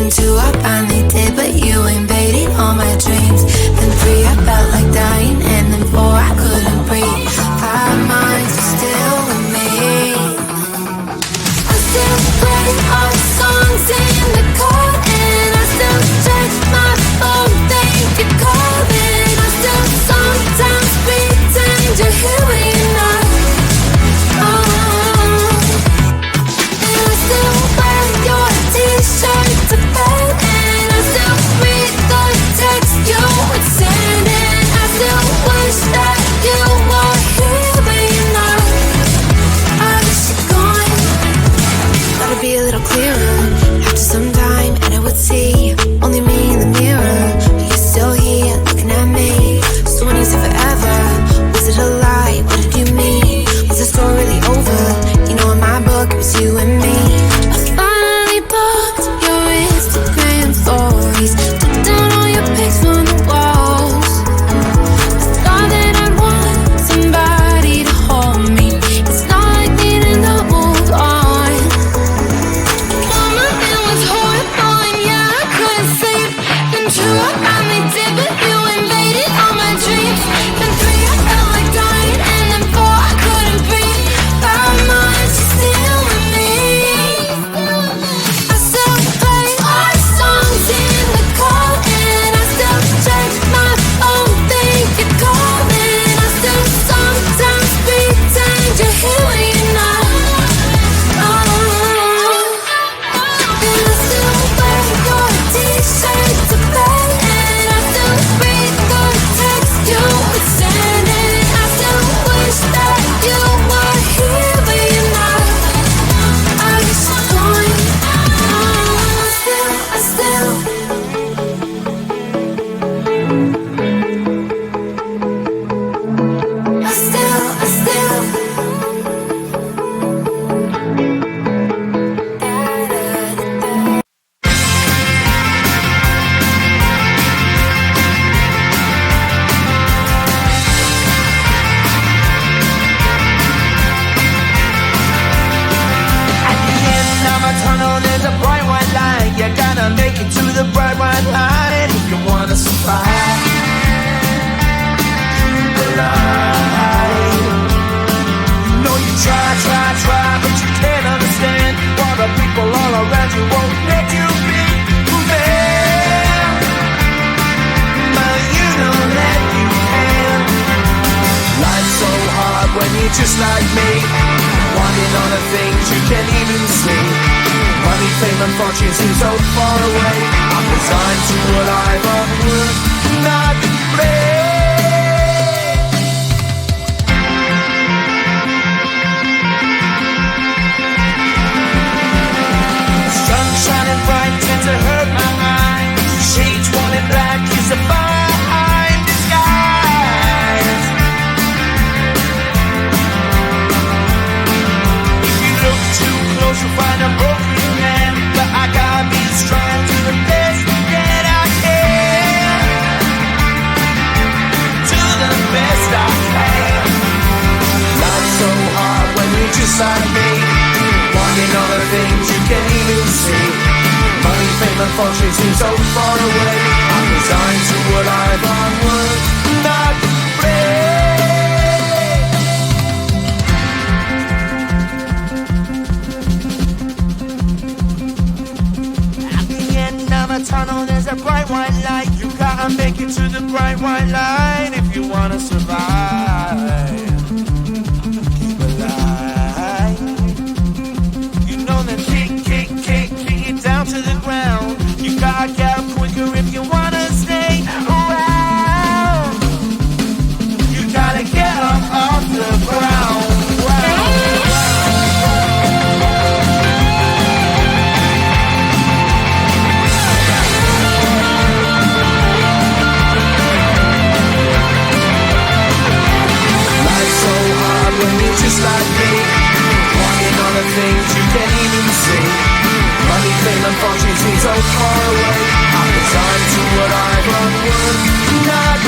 Then 2, I finally did, but you invaded all my dreams. Then 3, I felt like dying, and then 4, I couldn't breathe. 5 months, you're still with me. I still play our songs in the car, and I still check my phone, think you're calling. I still sometimes pretend you're here when you're not. And I still wear your t-shirt to bed, and I still read the text you would send, and I still wish that you were here when you're not. I wish you're gone. Thought it'd be a little clearer after some time, and I would see only me in the mirror, but you're still here looking at me. So when you said forever, was it a lie? What did you mean? Was the story really over? You know in my book it was you and me. I finally blocked your Instagram stories, took down all your pics from the walls. I thought that I'd want somebody to hold me. It's not like needing to move on. Mama, it was horrible, and yeah, I couldn't sleep. Then 2, I finally did, but you invaded all my dreams. Then 3, I felt like dying, and then 4, I couldn't breathe. 5 months, you're still with me. I still play our songs in the car, and I still check my phone, think you're calling. I still sometimes pretend you're here when you're not. And I still wear your t-shirt to bed, and I still read the text you would send, and I still wish that you were here when you're not. I wish you're gone. I still At the end of a tunnel, there's a bright white line. You gotta make it to the bright white line if you wanna survive. The line. You know you try, but you can't understand why the people all around you won't let you be who they are. But you know that you can. Life's so hard when you're just like me, wanting all the things you can't even see. Money, fame, and fortune seem so far away. I'm resigned to a life of work, not play. Sun shining bright tends to hurt my mind. Shades worn in black is a fine disguise. If you look too close, you'll find a broken man. But I gotta be strong to the best that I can. To the best I can. Life's so hard when you're just like me, wanting all the things you can't even see. Money, fame, and fortune seem so far away. I'm resigned to a life on work, not play. At the end of a tunnel, there's a bright white light. You gotta make it to the bright white line if you wanna survive. Keep alive. You know that kick it down to the ground. You gotta get up quicker if you wanna stay around. You gotta get up off the ground. Life's so hard when you're just like me, wanting all the things you can't even see. Money, fame, and fortune seem so far away. I'm resigned to what I've unworked, not